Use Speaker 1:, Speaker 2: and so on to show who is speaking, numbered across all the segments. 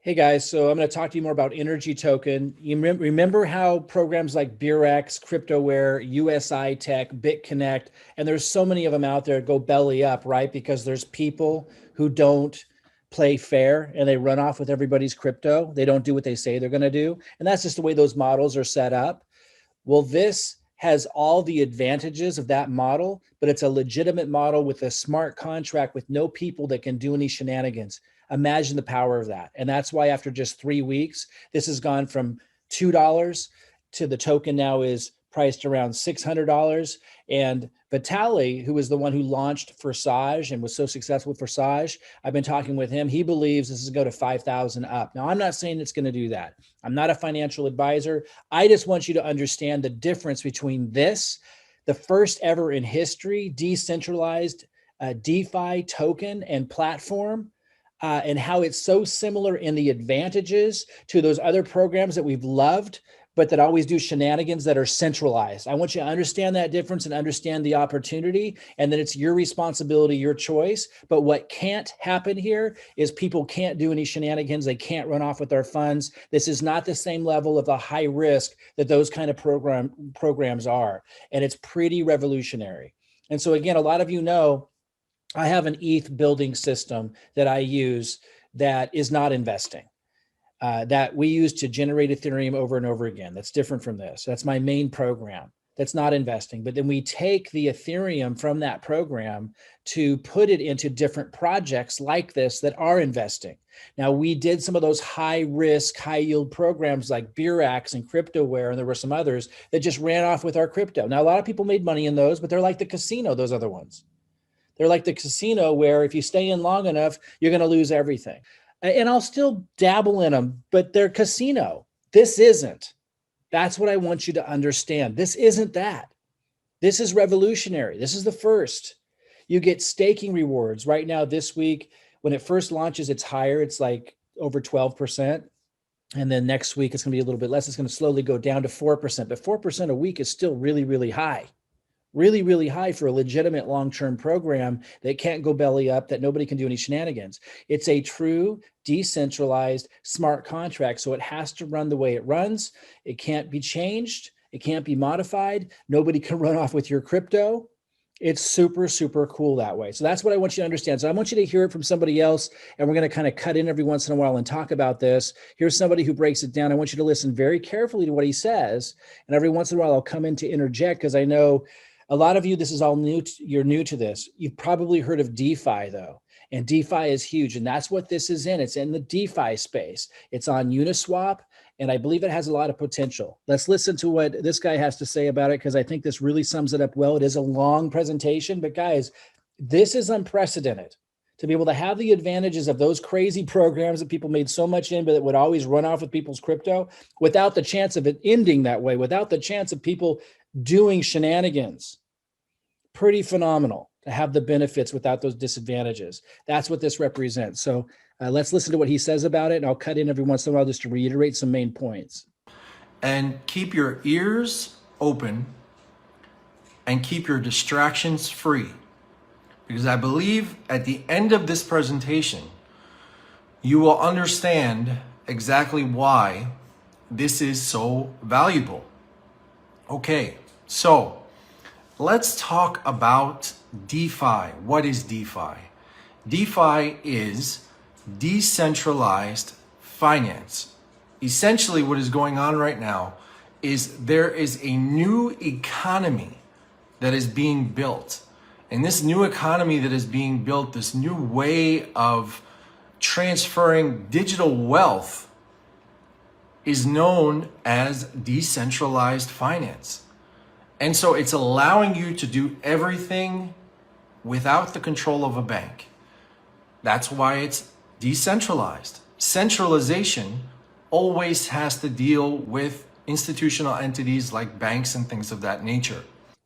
Speaker 1: Hey guys, so I'm going to talk to you more about Energy Token. You remember how programs like BEURAX, CryptoWare, USI Tech, BitConnect, and there's so many of them out there go belly up, right? Because there's people who don't play fair and they run off with everybody's crypto. They don't do what they say they're going to do. And that's just the way those models are set up. Well, this has all the advantages of that model, but it's a legitimate model with a smart contract with no people that can do any shenanigans. Imagine the power of that. And that's why after just 3 weeks, this has gone from $2 to the token now is priced around $600. And Vitali, who was the one who launched Forsage and was so successful with Forsage, I've been talking with him. He believes this is going to go to 5,000 up. Now, I'm not saying it's going to do that. I'm not a financial advisor. I just want you to understand the difference between this, the first ever in history, decentralized DeFi token and platform, and how it's so similar in the advantages to those other programs that we've loved, but that always do shenanigans that are centralized. I want you to understand that difference and understand the opportunity, and that it's your responsibility, your choice. But what can't happen here is people can't do any shenanigans. They can't run off with our funds. This is not the same level of the high risk that those kind of programs are. And it's pretty revolutionary. And so again, a lot of you know, I have an ETH building system that I use that is not investing, that we use to generate Ethereum over and over again. That's different from this. That's my main program. That's not investing. But then we take the Ethereum from that program to put it into different projects like this that are investing. Now, we did some of those high risk, high yield programs like BEURAX and CryptoWare, and there were some others that just ran off with our crypto. Now, a lot of people made money in those, but they're like the casino, those other ones. They're like the casino where if you stay in long enough, you're going to lose everything. And I'll still dabble in them, but they're casino. This isn't. That's what I want you to understand. This isn't that. This is revolutionary. This is the first. You get staking rewards. Right now, this week, when it first launches, it's higher. It's like over 12%. And then next week, it's going to be a little bit less. It's going to slowly go down to 4%. But 4% a week is still really, really high. Really, really high for a legitimate long-term program that can't go belly up, that nobody can do any shenanigans. It's a true decentralized smart contract. So it has to run the way it runs. It can't be changed. It can't be modified. Nobody can run off with your crypto. It's super, super cool that way. So that's what I want you to understand. So I want you to hear it from somebody else, and we're going to kind of cut in every once in a while and talk about this. Here's somebody who breaks it down. I want you to listen very carefully to what he says. And every once in a while, I'll come in to interject because I know a lot of you, this is all new. You're new to this. You've probably heard of DeFi though. And DeFi is huge. And that's what this is in. It's in the DeFi space. It's on Uniswap. And I believe it has a lot of potential. Let's listen to what this guy has to say about it, because I think this really sums it up well. It is a long presentation, but guys, this is unprecedented. To be able to have the advantages of those crazy programs that people made so much in, but that would always run off with people's crypto without the chance of it ending that way, without the chance of people doing shenanigans. Pretty phenomenal to have the benefits without those disadvantages. That's what this represents. So let's listen to what he says about it, and I'll cut in every once in a while just to reiterate some main points.
Speaker 2: And keep your ears open and keep your distractions free. Because I believe at the end of this presentation, you will understand exactly why this is so valuable. Okay, so let's talk about DeFi. What is DeFi? DeFi is decentralized finance. Essentially, what is going on right now is there is a new economy that is being built. And this new economy that is being built, this new way of transferring digital wealth, is known as decentralized finance. And so it's allowing you to do everything without the control of a bank. That's why it's decentralized. Centralization always has to deal with institutional entities like banks and things of that nature.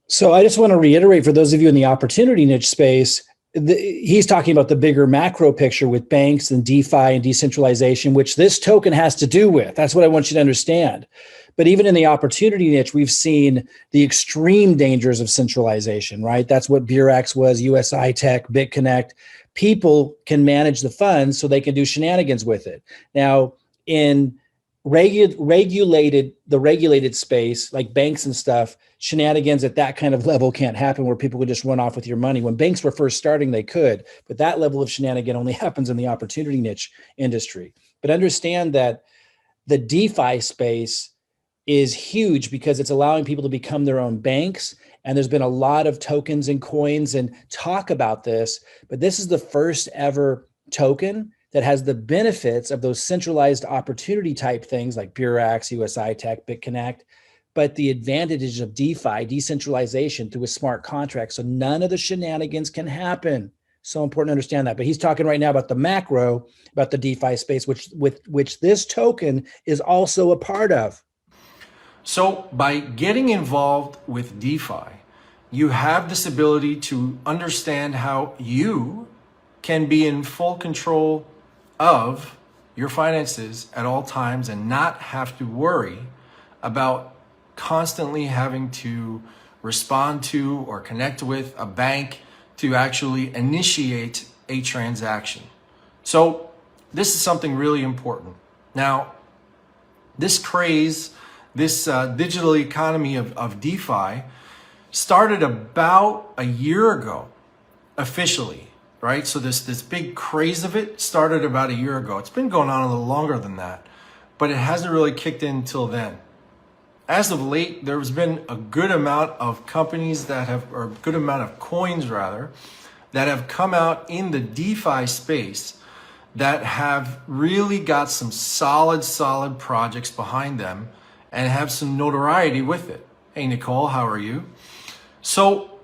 Speaker 1: So I just want to reiterate for those of you in the opportunity niche space, he's talking about the bigger macro picture with banks and DeFi and decentralization, which this token has to do with. That's what I want you to understand. But even in the opportunity niche, we've seen the extreme dangers of centralization, right? That's what BEURAX was, USI Tech, BitConnect. people can manage the funds so they can do shenanigans with it. Now, in regulated space like banks and stuff, shenanigans at that kind of level can't happen where people could just run off with your money. When banks were first starting, they could, but that level of shenanigan only happens in the opportunity niche industry. But understand that the DeFi space is huge because it's allowing people to become their own banks. And there's been a lot of tokens and coins and talk about this, but this is the first ever token that has the benefits of those centralized opportunity type things like BEURAX, USI Tech, BitConnect, but the advantages of DeFi, decentralization through a smart contract. So none of the shenanigans can happen. So important to understand that. But he's talking right now about the macro, about the DeFi space, which this token is also a part of.
Speaker 2: So by getting involved with DeFi, you have this ability to understand how you can be in full control of your finances at all times and not have to worry about constantly having to respond to or connect with a bank to actually initiate a transaction. So this is something really important. Now, this craze, this digital economy of DeFi started about a year ago, officially, right? So this big craze of it started about a year ago. It's been going on a little longer than that, but it hasn't really kicked in till then. As of late, there's been a good amount of companies that have, or a good amount of coins rather, that have come out in the DeFi space that have really got some solid projects behind them and have some notoriety with it. Hey, Nicole, how are you? So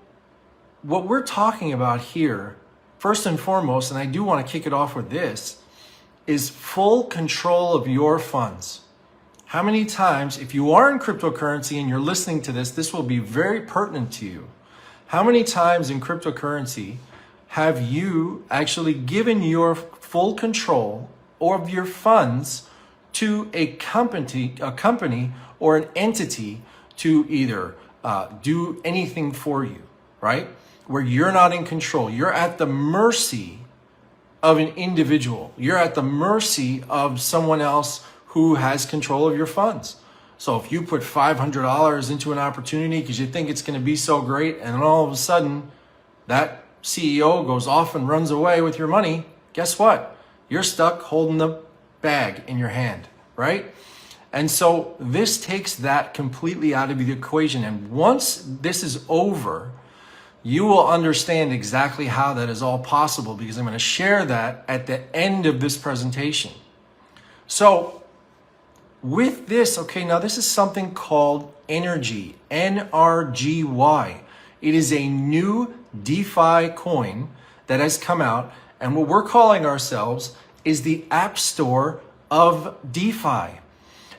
Speaker 2: what we're talking about here, first and foremost, and I do want to kick it off with this, is full control of your funds. How many times, if you are in cryptocurrency and you're listening to this, this will be very pertinent to you. How many times in cryptocurrency have you actually given your full control of your funds to a company or an entity to either do anything for you, right? Where you're not in control. You're at the mercy of an individual. You're at the mercy of someone else who has control of your funds. So if you put $500 into an opportunity because you think it's going to be so great, and then all of a sudden that CEO goes off and runs away with your money, guess what? You're stuck holding the bag in your hand, right? And so this takes that completely out of the equation. And once this is over, you will understand exactly how that is all possible, because I'm going to share that at the end of this presentation. So with this, okay, now this is something called NRGY, NRGY. It is a new DeFi coin that has come out, and what we're calling ourselves is the App Store of DeFi.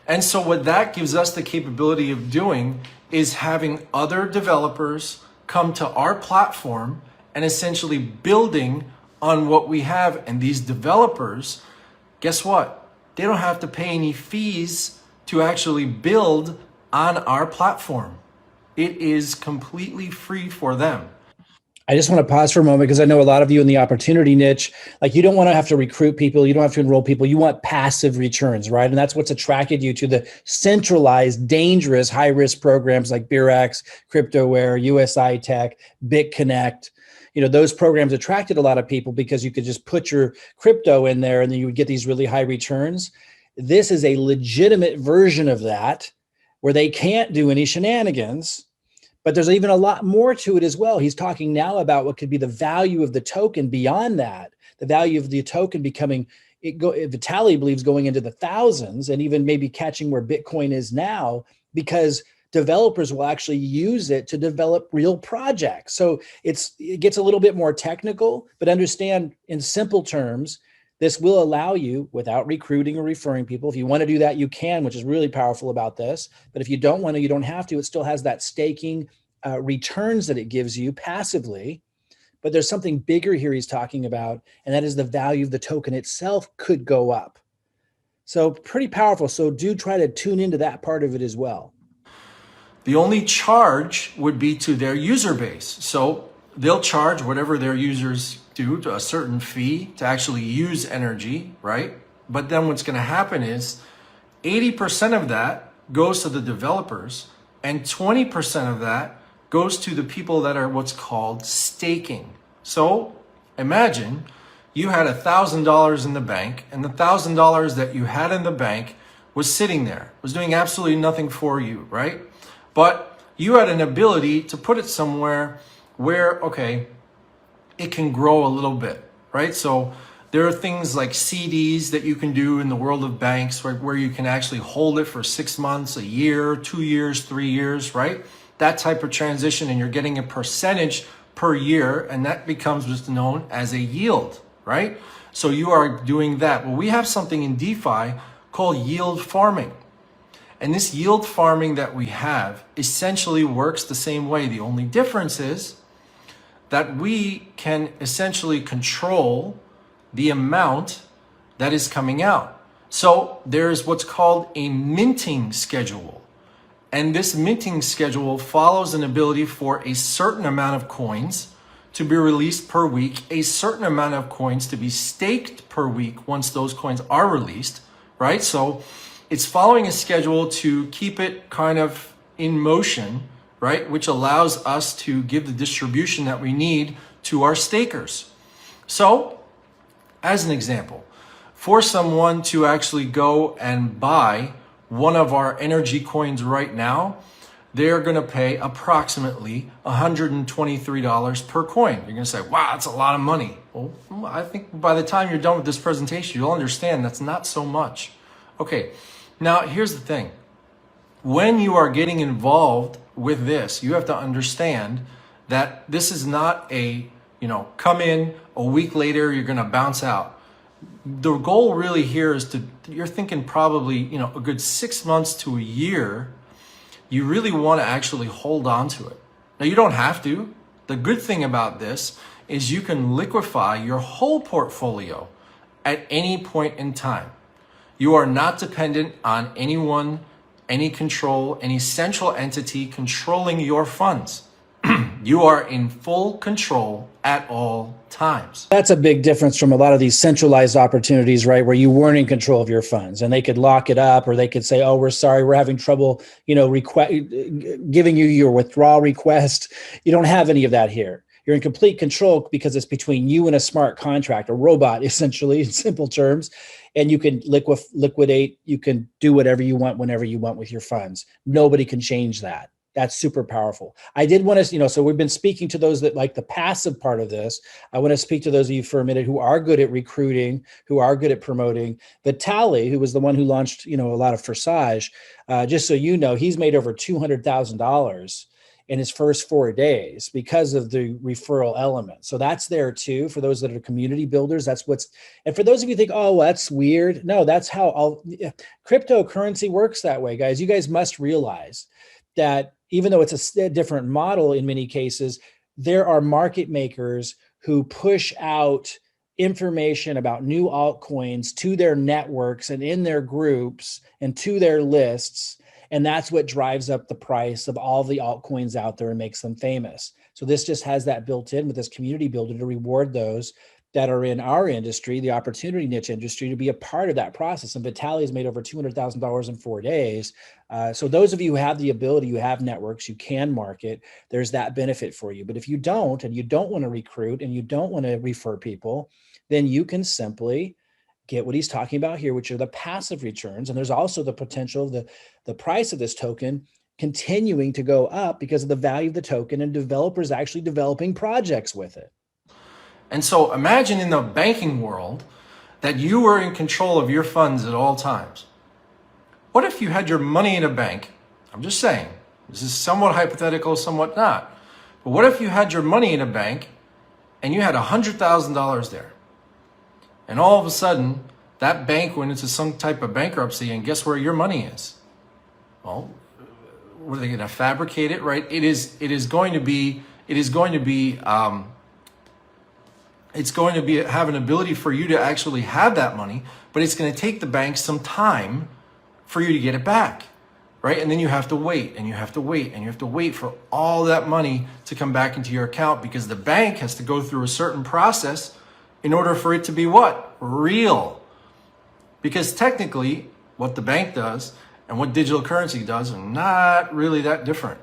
Speaker 2: And so what that gives us the capability of doing is having other developers come to our platform and essentially building on what we have. And these developers, guess what? They don't have to pay any fees to actually build on our platform. It is completely free for them.
Speaker 1: I just want to pause for a moment because I know a lot of you in the opportunity niche, like you don't want to have to recruit people. You don't have to enroll people. You want passive returns, right? And that's what's attracted you to the centralized, dangerous, high-risk programs like BEURAX, CryptoWare, USI Tech, BitConnect. You know, those programs attracted a lot of people because you could just put your crypto in there and then you would get these really high returns. This is a legitimate version of that where they can't do any shenanigans. But there's even a lot more to it as well. He's talking now about what could be the value of the token beyond that. The value of the token becoming, Vitaly believes, going into the thousands and even maybe catching where Bitcoin is now, because developers will actually use it to develop real projects. So it gets a little bit more technical, but understand in simple terms, this will allow you, without recruiting or referring people, if you want to do that, you can, which is really powerful about this. But if you don't want to, you don't have to. It still has that staking returns that it gives you passively. But there's something bigger here he's talking about, and that is the value of the token itself could go up. So pretty powerful. So do try to tune into that part of it as well.
Speaker 2: The only charge would be to their user base. So they'll charge whatever their users do, to a certain fee to actually use NRGY, right? But then what's going to happen is 80% of that goes to the developers and 20% of that goes to the people that are what's called staking. So imagine you had $1,000 in the bank, and the $1,000 that you had in the bank was sitting there, was doing absolutely nothing for you, right? But you had an ability to put it somewhere where, okay, it can grow a little bit, right? So there are things like CDs that you can do in the world of banks, right, where you can actually hold it for 6 months, a year, 2 years, 3 years, right? That type of transition, and you're getting a percentage per year, and that becomes what's known as a yield, right? So you are doing that. Well, we have something in DeFi called yield farming. And this yield farming that we have essentially works the same way. The only difference is that we can essentially control the amount that is coming out. So there's what's called a minting schedule. And this minting schedule follows an ability for a certain amount of coins to be released per week, a certain amount of coins to be staked per week once those coins are released, right? So it's following a schedule to keep it kind of in motion, right? Which allows us to give the distribution that we need to our stakers. So, as an example, for someone to actually go and buy one of our NRGY coins right now, they're going to pay approximately $123 per coin. You're going to say, wow, that's a lot of money. Well, I think by the time you're done with this presentation, you'll understand that's not so much. Okay, now here's the thing. When you are getting involved with this, you have to understand that this is not a, come in a week later, you're going to bounce out. The goal really here is you're thinking probably, a good 6 months to a year. You really want to actually hold on to it. Now, you don't have to. The good thing about this is you can liquefy your whole portfolio at any point in time. You are not dependent on anyone, any control, any central entity controlling your funds. You are in full control at all times.
Speaker 1: That's a big difference from a lot of these centralized opportunities, right? Where you weren't in control of your funds and they could lock it up, or they could say, oh, we're sorry, we're having trouble, giving you your withdrawal request. You don't have any of that here. You're in complete control because it's between you and a smart contract, a robot, essentially, in simple terms. And you can liquidate, you can do whatever you want, whenever you want with your funds. Nobody can change that. That's super powerful. I did want to, so we've been speaking to those that like the passive part of this. I want to speak to those of you for a minute who are good at recruiting, who are good at promoting. Vitaly, who was the one who launched, a lot of Forsage, just so you know, he's made over $200,000 in his first 4 days because of the referral element. So that's there too, for those that are community builders. And for those of you who think, oh, well, that's weird. No, that's how cryptocurrency works that way, guys. You guys must realize that even though it's a different model in many cases, there are market makers who push out information about new altcoins to their networks and in their groups and to their lists. And that's what drives up the price of all the altcoins out there and makes them famous. So this just has that built in with this community builder to reward those that are in our industry, the opportunity niche industry, to be a part of that process. And Vitaly has made over $200,000 in 4 days. So those of you who have the ability, you have networks, you can market, there's that benefit for you. But if you don't, and you don't want to recruit and you don't want to refer people, then you can simply get what he's talking about here, which are the passive returns. And there's also the potential of the price of this token continuing to go up because of the value of the token and developers actually developing projects with it.
Speaker 2: And so imagine in the banking world that you were in control of your funds at all times. What if you had your money in a bank? I'm just saying, this is somewhat hypothetical, somewhat not. But what if you had your money in a bank and you had $100,000 there? And all of a sudden, that bank went into some type of bankruptcy, and guess where your money is? Well, were they going to fabricate it, right? It's going to have an ability for you to actually have that money, but it's going to take the bank some time for you to get it back. right? And then you have to wait and you have to wait and you have to wait for all that money to come back into your account, because the bank has to go through a certain process in order for it to be what? Real. Because technically, what the bank does and what digital currency does are not really that different.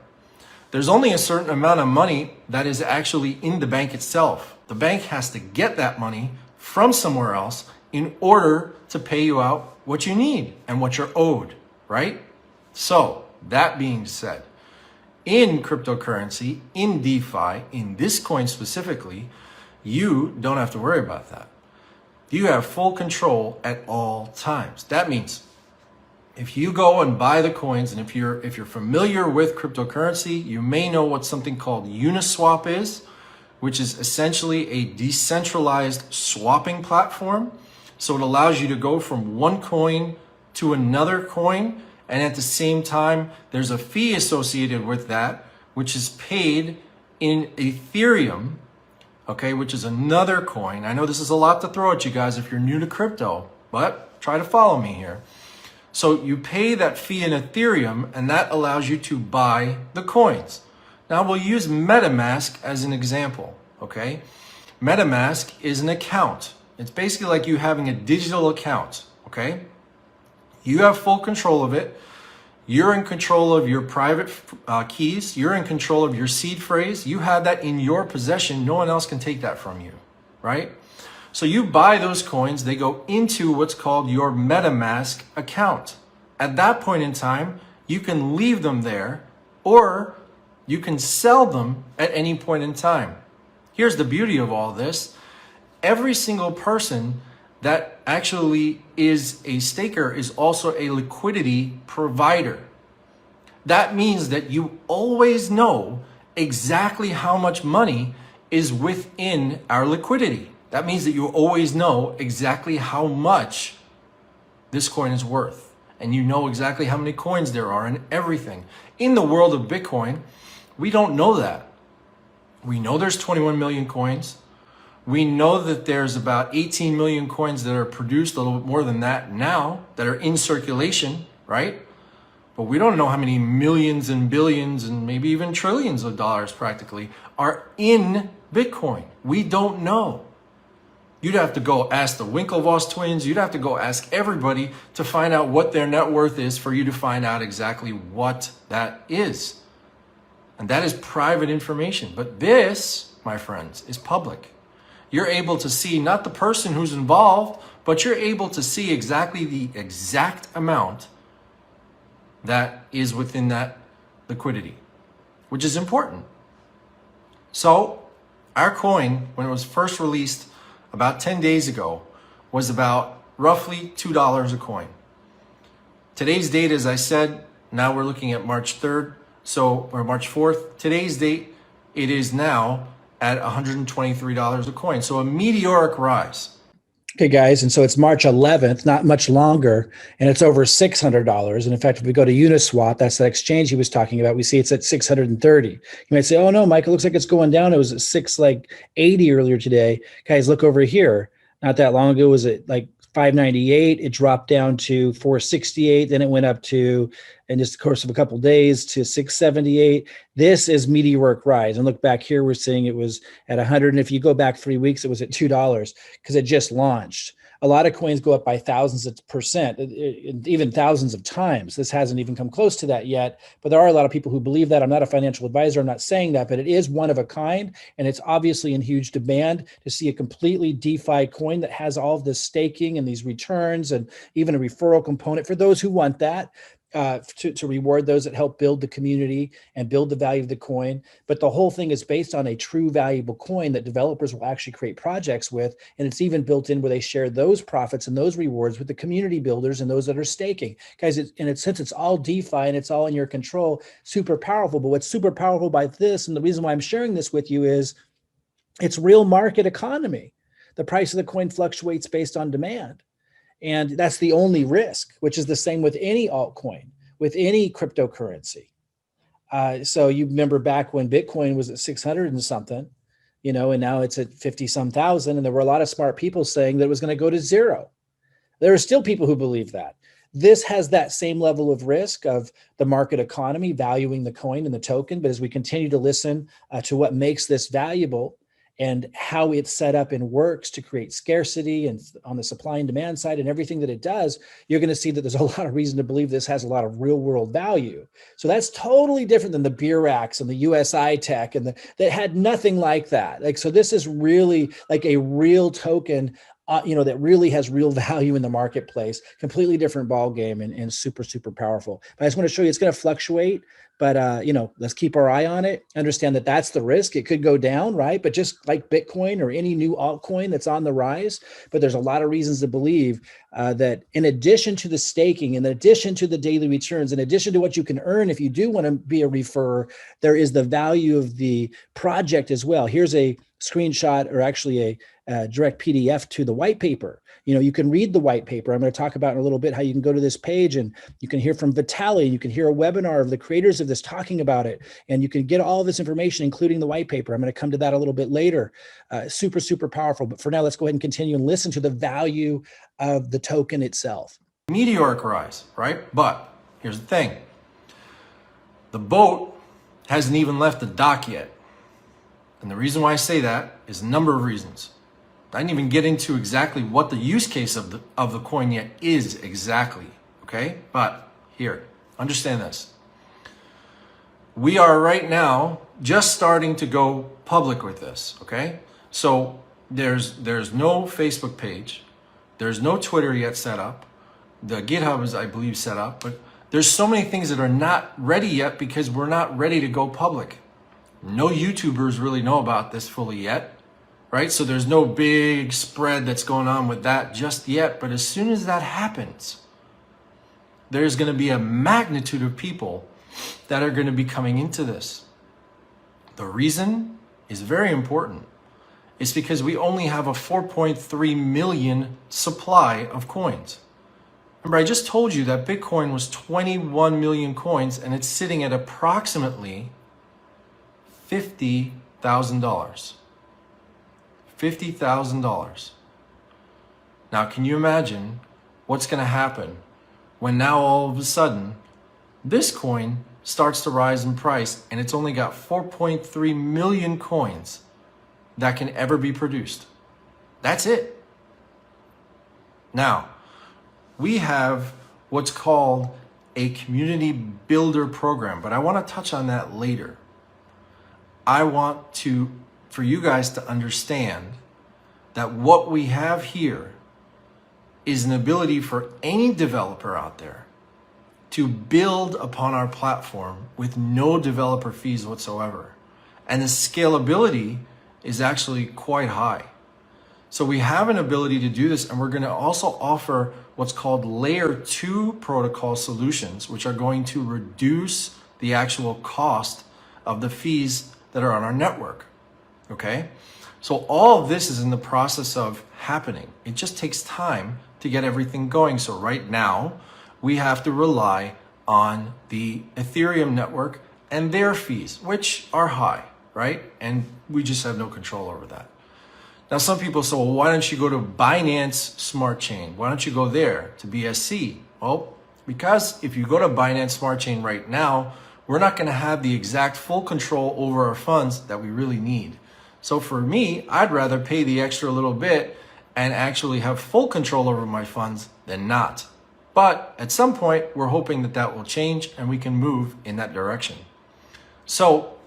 Speaker 2: There's only a certain amount of money that is actually in the bank itself. The bank has to get that money from somewhere else in order to pay you out what you need and what you're owed, right? So, that being said, in cryptocurrency, in DeFi, in this coin specifically, you don't have to worry about that. You have full control at all times. That means if you go and buy the coins, and if you're familiar with cryptocurrency, you may know what something called Uniswap is, which is essentially a decentralized swapping platform. So it allows you to go from one coin to another coin, and at the same time, there's a fee associated with that, which is paid in Ethereum, okay, which is another coin. I know this is a lot to throw at you guys if you're new to crypto, but try to follow me here. So you pay that fee in Ethereum, and that allows you to buy the coins. Now we'll use MetaMask as an example, okay? MetaMask is an account. It's basically like you having a digital account, okay? You have full control of it. You're in control of your private keys. You're in control of your seed phrase. You have that in your possession. No one else can take that from you, right? So you buy those coins, they go into what's called your MetaMask account. At that point in time, you can leave them there, or you can sell them at any point in time. Here's the beauty of all this. Every single person that actually is a staker is also a liquidity provider. That means that you always know exactly how much money is within our liquidity. That means that you always know exactly how much this coin is worth. And you know exactly how many coins there are and everything. In the world of Bitcoin, we don't know that. We know there's 21 million coins. We know that there's about 18 million coins that are produced, a little bit more than that now, that are in circulation, right? But we don't know how many millions and billions and maybe even trillions of dollars practically are in Bitcoin. We don't know. You'd have to go ask the Winklevoss twins. You'd have to go ask everybody to find out what their net worth is for you to find out exactly what that is. And that is private information. But this, my friends, is public. You're able to see not the person who's involved, but you're able to see exactly the exact amount that is within that liquidity, which is important. So our coin, when it was first released about 10 days ago, was about roughly $2 a coin. Today's date, as I said, now we're looking at March 3rd, or March 4th. Today's date, it is now at $123 a coin. So a meteoric rise.
Speaker 1: Okay, guys. And so it's March 11th, not much longer, and it's over $600. And in fact, if we go to Uniswap, that's the exchange he was talking about, we see it's at 630. You might say, oh no, Mike, it looks like it's going down. It was at 680 earlier today. Guys, look over here. Not that long ago, it was at like 598. It dropped down to 468. Then it went up to, in just the course of a couple of days, to 678. This is meteoric rise. And look back here, we're seeing it was at 100. And if you go back 3 weeks, it was at $2 because it just launched. A lot of coins go up by thousands of percent, even thousands of times. This hasn't even come close to that yet, but there are a lot of people who believe that. I'm not a financial advisor. I'm not saying that, but it is one of a kind, and it's obviously in huge demand to see a completely DeFi coin that has all of this staking and these returns and even a referral component for those who want that. To reward those that help build the community and build the value of the coin. But the whole thing is based on a true valuable coin that developers will actually create projects with. And it's even built in where they share those profits and those rewards with the community builders and those that are staking. Guys, since it's all DeFi and it's all in your control, super powerful. But what's super powerful by this, and the reason why I'm sharing this with you, is it's real market economy. The price of the coin fluctuates based on demand. And that's the only risk, which is the same with any altcoin, with any cryptocurrency. So you remember back when Bitcoin was at 600 and something, and now it's at 50 some thousand. And there were a lot of smart people saying that it was going to go to zero. There are still people who believe that. this has that same level of risk of the market economy valuing the coin and the token. But as we continue to listen to what makes this valuable and how it's set up and works to create scarcity and on the supply and demand side and everything that it does, you're going to see that there's a lot of reason to believe this has a lot of real world value. So that's totally different than the BEURAX and the USI tech that had nothing like that. Like, so this is really like a real token, that really has real value in the marketplace. Completely different ball game and super, super powerful. But I just want to show you it's going to fluctuate. But let's keep our eye on it. Understand that that's the risk. It could go down, right? But just like Bitcoin or any new altcoin that's on the rise, but there's a lot of reasons to believe that in addition to the staking, in addition to the daily returns, in addition to what you can earn if you do want to be a referrer, there is the value of the project as well. Here's a screenshot, or actually a direct PDF to the white paper. You can read the white paper. I'm going to talk about in a little bit how you can go to this page and you can hear from Vitaly. You can hear a webinar of the creators of this talking about it. And you can get all this information, including the white paper. I'm going to come to that a little bit later. Super, super powerful. But for now, let's go ahead and continue and listen to the value of the token itself.
Speaker 2: Meteoric rise, right? But here's the thing. The boat hasn't even left the dock yet. And the reason why I say that is a number of reasons. I didn't even get into exactly what the use case of the coin yet is exactly, okay? But here, understand this. We are right now just starting to go public with this, okay? So there's no Facebook page. There's no Twitter yet set up. The GitHub is, I believe, set up. But there's so many things that are not ready yet because we're not ready to go public. No YouTubers really know about this fully yet. Right? So there's no big spread that's going on with that just yet. But as soon as that happens, there's going to be a magnitude of people that are going to be coming into this. The reason is very important. It's because we only have a 4.3 million supply of coins. Remember, I just told you that Bitcoin was 21 million coins and it's sitting at approximately $50,000. $50,000. Now, can you imagine what's going to happen when now all of a sudden this coin starts to rise in price and it's only got 4.3 million coins that can ever be produced? That's it. Now, we have what's called a community builder program, but I want to touch on that later. I want for you guys to understand that what we have here is an ability for any developer out there to build upon our platform with no developer fees whatsoever. And the scalability is actually quite high. So we have an ability to do this, and we're going to also offer what's called layer 2 protocol solutions, which are going to reduce the actual cost of the fees that are on our network. Okay? So all of this is in the process of happening. It just takes time to get everything going. So right now, we have to rely on the Ethereum network and their fees, which are high, right? And we just have no control over that. Now, some people say, well, why don't you go to Binance Smart Chain? Why don't you go there to BSC? Well, because if you go to Binance Smart Chain right now, we're not going to have the exact full control over our funds that we really need. So for me, I'd rather pay the extra little bit and actually have full control over my funds than not. But at some point, we're hoping that that will change and we can move in that direction. So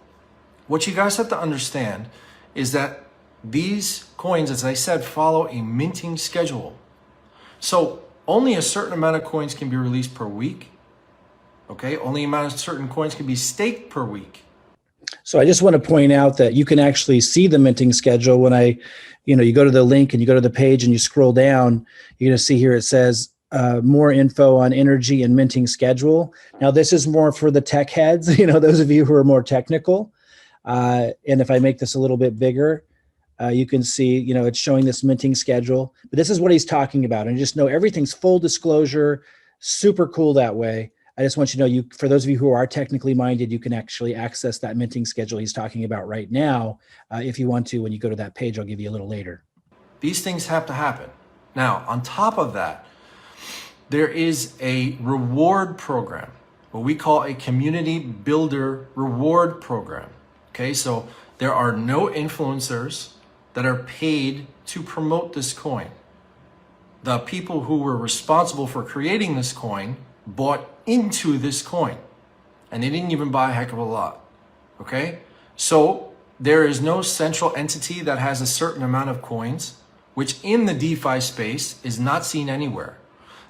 Speaker 2: what you guys have to understand is that these coins, as I said, follow a minting schedule. So only a certain amount of coins can be released per week. Okay, only amount of certain coins can be staked per week.
Speaker 1: So I just want to point out that you can actually see the minting schedule when you go to the link and you go to the page and you scroll down, you're going to see here it says more info on NRGY and minting schedule. Now this is more for the tech heads, those of you who are more technical. And if I make this a little bit bigger, you can see, it's showing this minting schedule. But this is what he's talking about. And just know everything's full disclosure, super cool that way. I just want you to know, for those of you who are technically minded, you can actually access that minting schedule he's talking about right now. If you want to, when you go to that page, I'll give you a little later.
Speaker 2: These things have to happen. Now, on top of that, there is a reward program, what we call a community builder reward program. Okay, so there are no influencers that are paid to promote this coin. The people who were responsible for creating this coin bought into this coin, and they didn't even buy a heck of a lot. Okay, so there is no central entity that has a certain amount of coins, which in the DeFi space is not seen anywhere.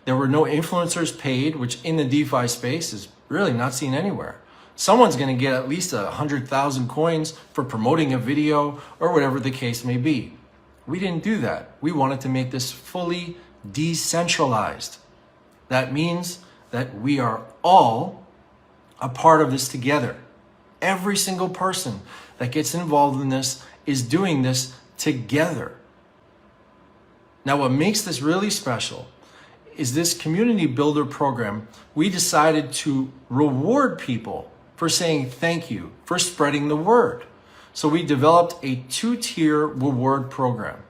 Speaker 2: There were no influencers paid, which in the DeFi space is really not seen anywhere. Someone's going to get at least 100,000 coins for promoting a video or whatever the case may be. We didn't do that. We wanted to make this fully decentralized. That means that we are all a part of this together. Every single person that gets involved in this is doing this together. Now, what makes this really special is this community builder program. We decided to reward people for saying thank you, for spreading the word. So we developed a 2-tier reward program.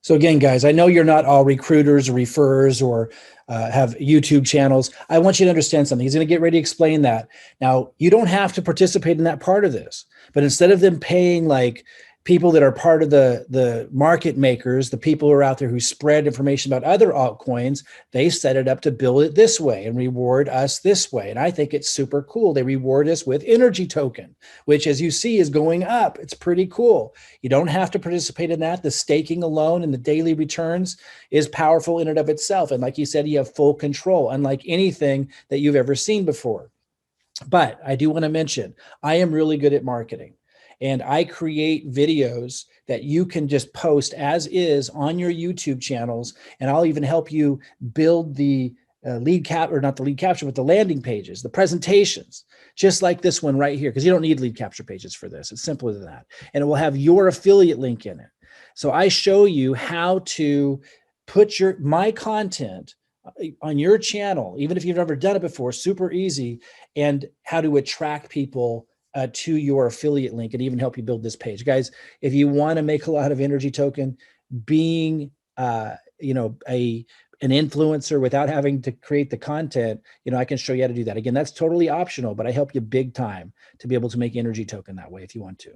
Speaker 1: So again, guys, I know you're not all recruiters or referrers or have YouTube channels. I want you to understand something. He's going to get ready to explain that. Now, you don't have to participate in that part of this, but instead of them paying like people that are part of the market makers, the people who are out there who spread information about other altcoins, they set it up to build it this way and reward us this way. And I think it's super cool. They reward us with NRGY token, which as you see is going up. It's pretty cool. You don't have to participate in that. The staking alone and the daily returns is powerful in and of itself. And like you said, you have full control, unlike anything that you've ever seen before. But I do want to mention, I am really good at marketing. And I create videos that you can just post as is on your YouTube channels. And I'll even help you build the not the lead capture, but the landing pages, the presentations, just like this one right here, because you don't need lead capture pages for this. It's simpler than that. And it will have your affiliate link in it. So I show you how to put my content on your channel, even if you've never done it before, super easy, and how to attract people to your affiliate link and even help you build this page. Guys, if you want to make a lot of NRGY token, being an influencer without having to create the content, I can show you how to do that. Again, that's totally optional, but I help you big time to be able to make NRGY token that way if you want to.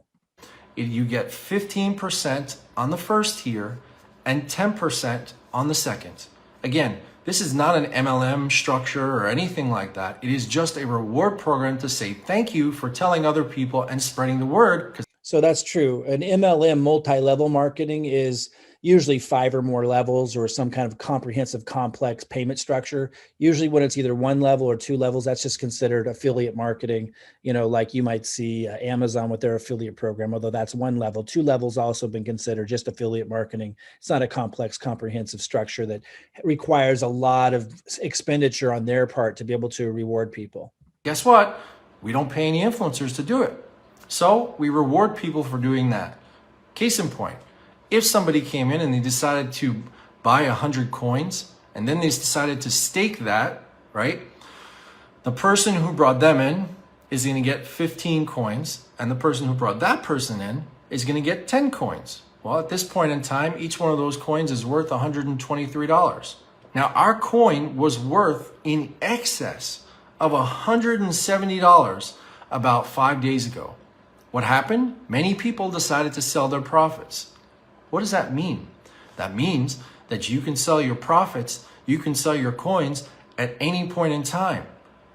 Speaker 2: You get 15% on the first tier and 10% on the second. Again, this is not an MLM structure or anything like that. It is just a reward program to say thank you for telling other people and spreading the word.
Speaker 1: So that's true. An MLM, multi-level marketing, is usually 5 or more levels or some kind of comprehensive complex payment structure. Usually when it's either 1 level or 2 levels, that's just considered affiliate marketing. Like you might see Amazon with their affiliate program, although that's 1 level. 2 levels also been considered just affiliate marketing. It's not a complex, comprehensive structure that requires a lot of expenditure on their part to be able to reward people.
Speaker 2: Guess what? We don't pay any influencers to do it. So we reward people for doing that. Case in point, if somebody came in and they decided to buy 100 coins and then they decided to stake that, right? The person who brought them in is going to get 15 coins and the person who brought that person in is going to get 10 coins. Well, at this point in time, each one of those coins is worth $123. Now, our coin was worth in excess of $170 about 5 days ago. What happened? Many people decided to sell their profits. What does that mean? That means that you can sell your profits, you can sell your coins at any point in time.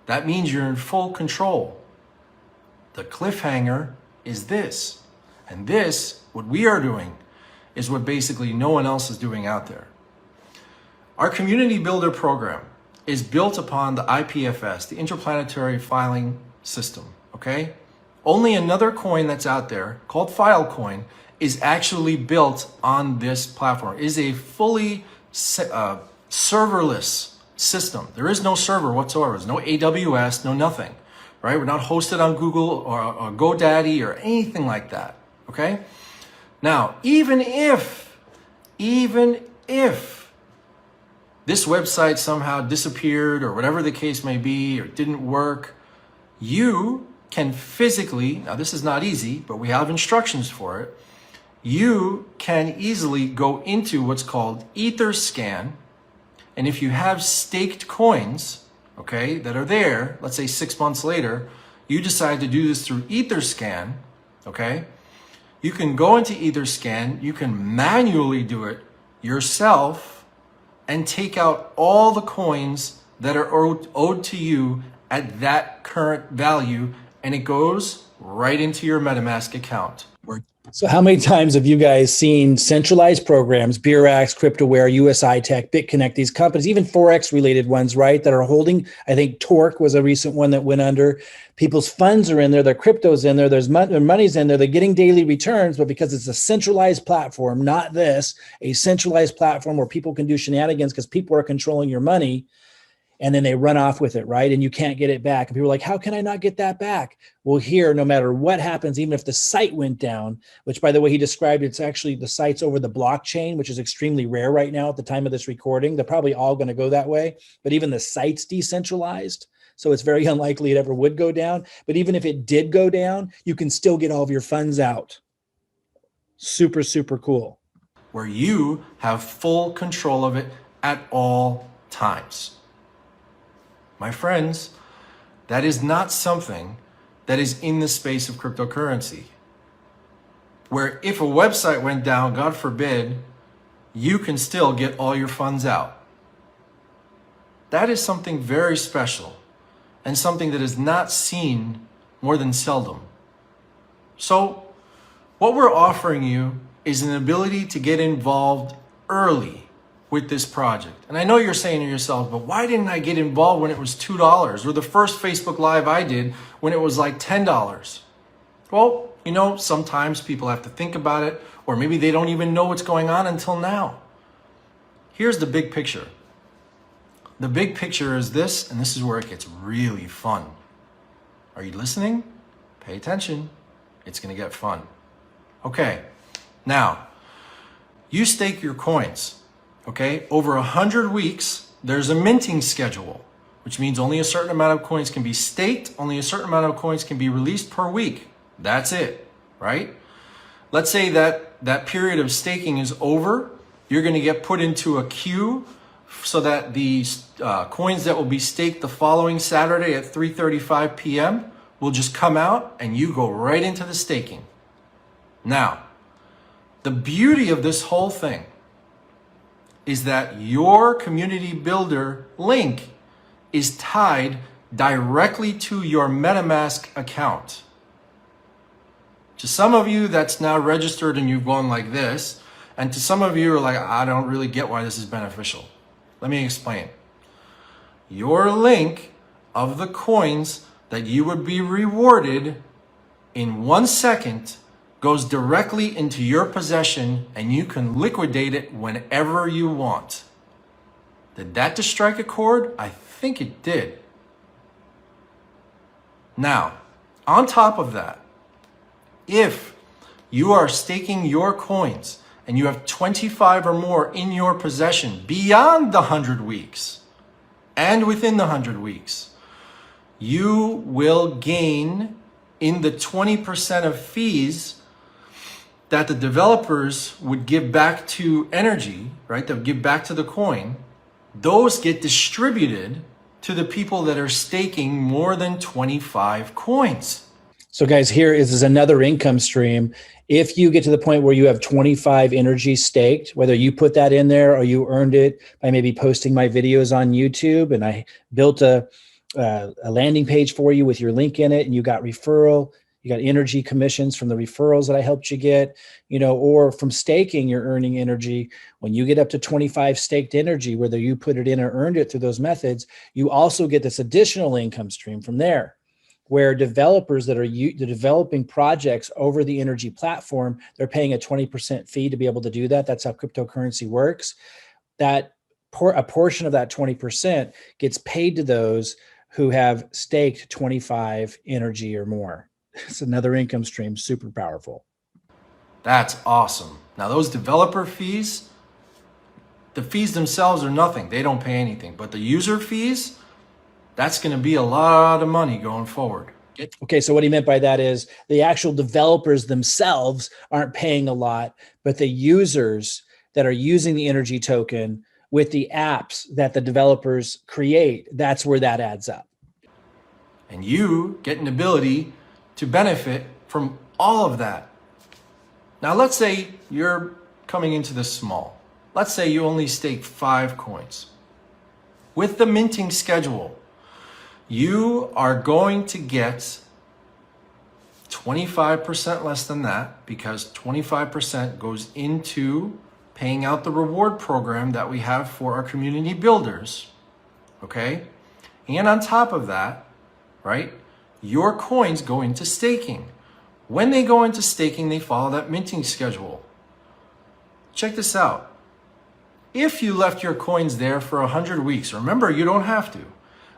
Speaker 2: That means you're in full control. The cliffhanger is this. And this, what we are doing, is what basically no one else is doing out there. Our community builder program is built upon the IPFS, the Interplanetary Filing System, okay? Only another coin that's out there called Filecoin is actually built on this platform. It is a fully serverless system. There is no server whatsoever. There's no AWS, no nothing, right? We're not hosted on Google or GoDaddy or anything like that, okay? Now, even if this website somehow disappeared or whatever the case may be or didn't work, you can physically, now this is not easy, but we have instructions for it. You can easily go into what's called Etherscan And if you have staked coins, okay, that are there, let's say 6 months later, you decide to do this through Etherscan, okay, you can go into Etherscan, you can manually do it yourself and take out all the coins that are owed to you at that current value, and it goes right into your MetaMask account.
Speaker 1: So how many times have you guys seen centralized programs, BEURAX, CryptoWare, USI Tech, BitConnect, these companies, even Forex related ones, right, that are holding, I think Torque was a recent one that went under. People's funds are in there, their crypto's in there, their money's in there, they're getting daily returns, but because it's a centralized platform, not this, a centralized platform where people can do shenanigans because people are controlling your money, and then they run off with it, right? And you can't get it back. And people are like, how can I not get that back? Well, here, no matter what happens, even if the site went down, which by the way, he described, it's actually the site's over the blockchain, which is extremely rare right now at the time of this recording. They're probably all going to go that way, but even the site's decentralized. So it's very unlikely it ever would go down. But even if it did go down, you can still get all of your funds out. Super, super cool.
Speaker 2: Where you have full control of it at all times. My friends, that is not something that is in the space of cryptocurrency. Where if a website went down, God forbid, you can still get all your funds out. That is something very special and something that is not seen more than seldom. So what we're offering you is an ability to get involved early with this project. And I know you're saying to yourself, but why didn't I get involved when it was $2? Or the first Facebook Live I did when it was like $10? Well, you know, sometimes people have to think about it, or maybe they don't even know what's going on until now. Here's the big picture. The big picture is this, and this is where it gets really fun. Are you listening? Pay attention. It's gonna get fun. Okay, now, you stake your coins. Okay, over 100 weeks, there's a minting schedule, which means only a certain amount of coins can be staked, only a certain amount of coins can be released per week. That's it, right? Let's say that that period of staking is over. You're going to get put into a queue so that the coins that will be staked the following Saturday at 3:35 p.m. will just come out and you go right into the staking. Now, the beauty of this whole thing is that your community builder link is tied directly to your MetaMask account. To some of you, that's now registered and you've gone like this. And to some of you are like, I don't really get why this is beneficial. Let me explain. Your link of the coins that you would be rewarded in 1 second goes directly into your possession and you can liquidate it whenever you want. Did that just strike a chord? I think it did. Now, on top of that, if you are staking your coins and you have 25 or more in your possession beyond the 100 weeks and within the 100 weeks, you will gain in the 20% of fees that the developers would give back to NRGY, right? They'll give back to the coin. Those get distributed to the people that are staking more than 25 coins.
Speaker 1: So guys, here is another income stream. If you get to the point where you have 25 NRGY staked, whether you put that in there or you earned it by maybe posting my videos on YouTube, and I built a landing page for you with your link in it, and you got referral, you got NRGY commissions from the referrals that I helped you get, you know, or from staking, you're earning NRGY. When you get up to 25 staked NRGY, whether you put it in or earned it through those methods, you also get this additional income stream from there, where developers that are developing projects over the NRGY platform, they're paying a 20% fee to be able to do that. That's how cryptocurrency works. That a portion of that 20% gets paid to those who have staked 25 NRGY or more. It's another income stream, super powerful.
Speaker 2: That's awesome. Now those developer fees, the fees themselves are nothing. They don't pay anything. But the user fees, that's going to be a lot of money going forward.
Speaker 1: Okay, so what he meant by that is the actual developers themselves aren't paying a lot, but the users that are using the NRGY token with the apps that the developers create, that's where that adds up.
Speaker 2: And you get an ability to benefit from all of that. Now, let's say you're coming into this small. Let's say you only stake 5 coins. With the minting schedule, you are going to get 25% less than that, because 25% goes into paying out the reward program that we have for our community builders. Okay? And on top of that, right, your coins go into staking. When they go into staking, they follow that minting schedule. Check this out. If you left your coins there for 100 weeks, remember, you don't have to,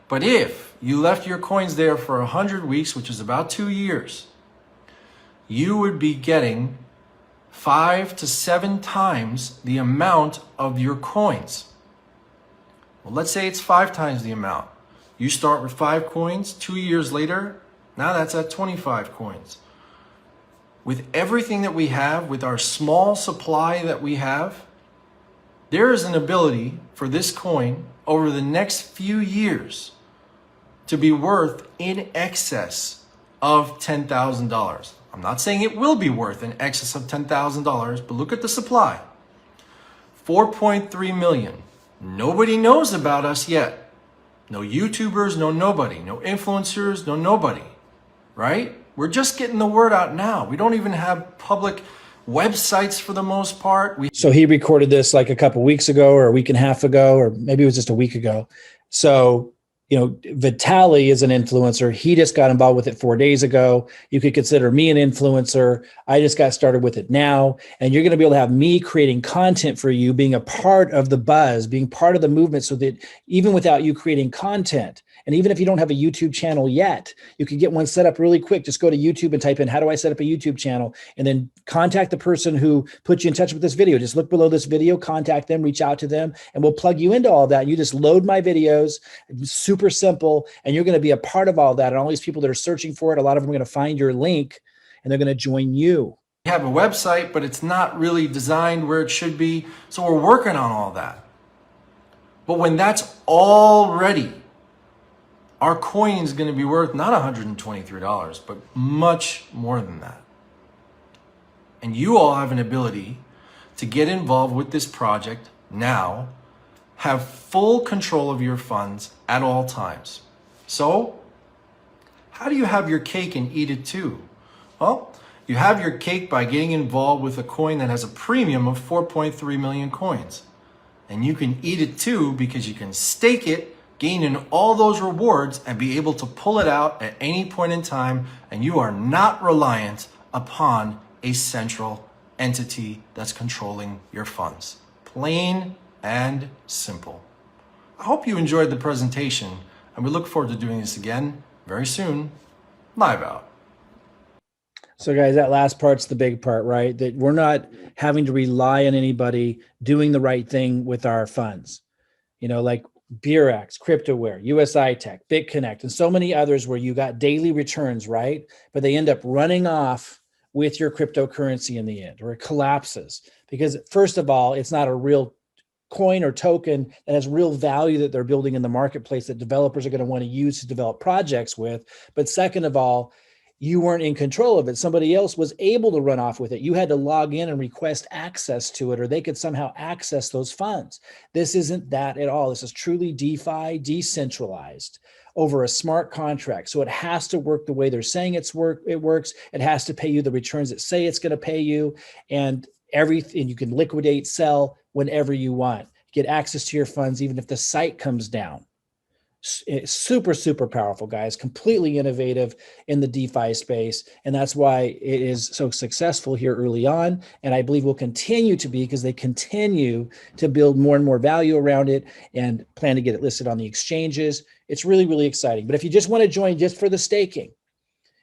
Speaker 2: but if you left your coins there for 100 weeks, which is about 2 years, you would be getting 5 to 7 times the amount of your coins. Well, let's say it's 5 times the amount. You start with 5 coins, 2 years later, now that's at 25 coins. With everything that we have, with our small supply that we have, there is an ability for this coin over the next few years to be worth in excess of $10,000. I'm not saying it will be worth in excess of $10,000, but look at the supply. 4.3 million. Nobody knows about us yet. No YouTubers, no nobody. No influencers, no nobody. Right? We're just getting the word out now. We don't even have public websites for the most part.
Speaker 1: So he recorded this like a couple weeks ago or a week and a half ago, or maybe it was just a week ago. So, you know, Vitaly is an influencer. He just got involved with it 4 days ago. You could consider me an influencer. I just got started with it now. And you're going to be able to have me creating content for you, being a part of the buzz, being part of the movement, so that even without you creating content, and even if you don't have a YouTube channel yet, you can get one set up really quick. Just go to YouTube and type in, how do I set up a YouTube channel? And then contact the person who put you in touch with this video. Just look below this video, contact them, reach out to them, and we'll plug you into all that. You just load my videos. It's super simple. And you're going to be a part of all that. And all these people that are searching for it, a lot of them are going to find your link and they're going to join you.
Speaker 2: We have a website, but it's not really designed where it should be. So we're working on all that. But when that's all ready, our coin is going to be worth not $123, but much more than that. And you all have an ability to get involved with this project now, have full control of your funds at all times. So, how do you have your cake and eat it too? Well, you have your cake by getting involved with a coin that has a premium of 4.3 million coins. And you can eat it too because you can stake it, gain in all those rewards, and be able to pull it out at any point in time, and you are not reliant upon a central entity that's controlling your funds. Plain and simple. I hope you enjoyed the presentation, and we look forward to doing this again very soon. Live out.
Speaker 1: So guys, that last part's the big part, right? That we're not having to rely on anybody doing the right thing with our funds. You know, like BEURAX, CryptoWare, USI Tech, BitConnect, and so many others where you got daily returns, right? But they end up running off with your cryptocurrency in the end, or it collapses. Because first of all, it's not a real coin or token that has real value that they're building in the marketplace that developers are going to want to use to develop projects with. But second of all, you weren't in control of it. Somebody else was able to run off with it. You had to log in and request access to it, or they could somehow access those funds. This isn't that at all. This is truly DeFi, decentralized, over a smart contract. So it has to work the way they're saying it works. It has to pay you the returns that say it's going to pay you, and everything. You can liquidate, sell whenever you want. Get access to your funds, even if the site comes down. It's super, super powerful, guys, completely innovative in the DeFi space. And that's why it is so successful here early on. And I believe will continue to be, because they continue to build more and more value around it and plan to get it listed on the exchanges. It's really, really exciting. But if you just want to join just for the staking,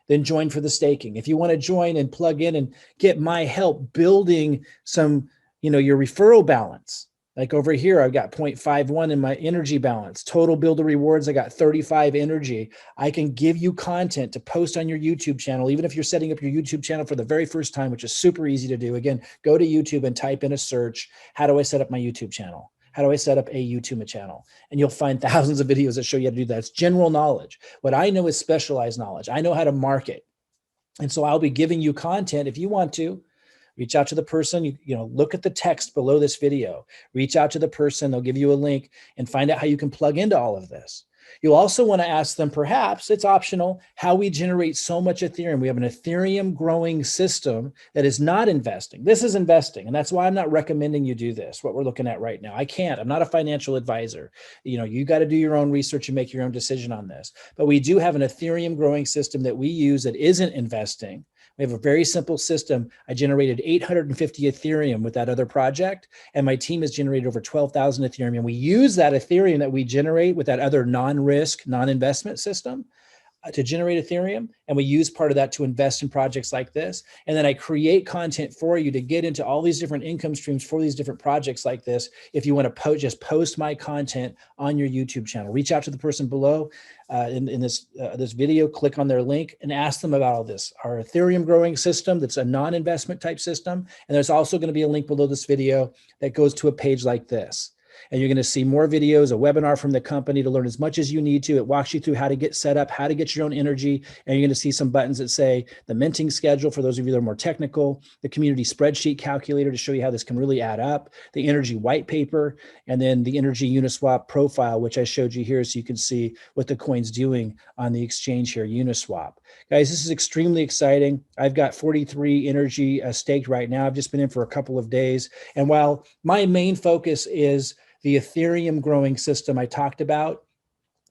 Speaker 1: then join for the staking. If you want to join and plug in and get my help building some, your referral balance. Like over here, I've got 0.51 in my energy balance. Total builder rewards, I got 35 energy. I can give you content to post on your YouTube channel, even if you're setting up your YouTube channel for the very first time, which is super easy to do. Again, go to YouTube and type in a search, how do I set up my YouTube channel? How do I set up a YouTube channel? And you'll find thousands of videos that show you how to do that. It's general knowledge. What I know is specialized knowledge. I know how to market. And so I'll be giving you content. If you want to, reach out to the person, look at the text below this video, reach out to the person, they'll give you a link and find out how you can plug into all of this. You'll also want to ask them, perhaps it's optional, how we generate so much Ethereum. We have an Ethereum growing system that is not investing. This is investing. And that's why I'm not recommending you do this, what we're looking at right now. I can't, I'm not a financial advisor. You got to do your own research and make your own decision on this. But we do have an Ethereum growing system that we use that isn't investing. We have a very simple system. I generated 850 Ethereum with that other project, and my team has generated over 12,000 Ethereum. And we use that Ethereum that we generate with that other non-risk, non-investment system to generate Ethereum. And we use part of that to invest in projects like this. And then I create content for you to get into all these different income streams for these different projects like this. If you want to just post my content on your YouTube channel, reach out to the person below in this video, click on their link and ask them about all this. Our Ethereum growing system, that's a non-investment type system. And there's also going to be a link below this video that goes to a page like this. And you're going to see more videos, a webinar from the company to learn as much as you need to. It walks you through how to get set up, how to get your own energy. And you're going to see some buttons that say the minting schedule for those of you that are more technical, the community spreadsheet calculator to show you how this can really add up, the energy white paper, and then the energy Uniswap profile, which I showed you here so you can see what the coin's doing on the exchange here, Uniswap. Guys, this is extremely exciting. I've got 43 energy staked right now. I've just been in for a couple of days. And while my main focus is the Ethereum growing system I talked about,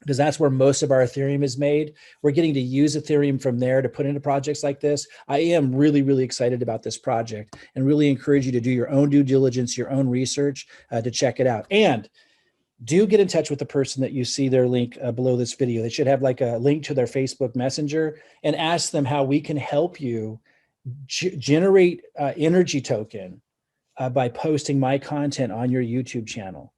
Speaker 1: because that's where most of our Ethereum is made, we're getting to use Ethereum from there to put into projects like this. I am really, really excited about this project and really encourage you to do your own due diligence, your own research to check it out. And do get in touch with the person that you see their link below this video. They should have like a link to their Facebook Messenger, and ask them how we can help you generate energy token by posting my content on your YouTube channel.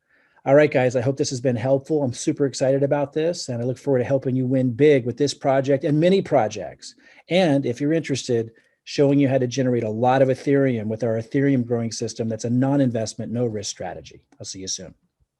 Speaker 1: All right, guys, I hope this has been helpful. I'm super excited about this, and I look forward to helping you win big with this project and many projects. And if you're interested, showing you how to generate a lot of Ethereum with our Ethereum growing system that's a non-investment, no risk strategy. I'll see you soon.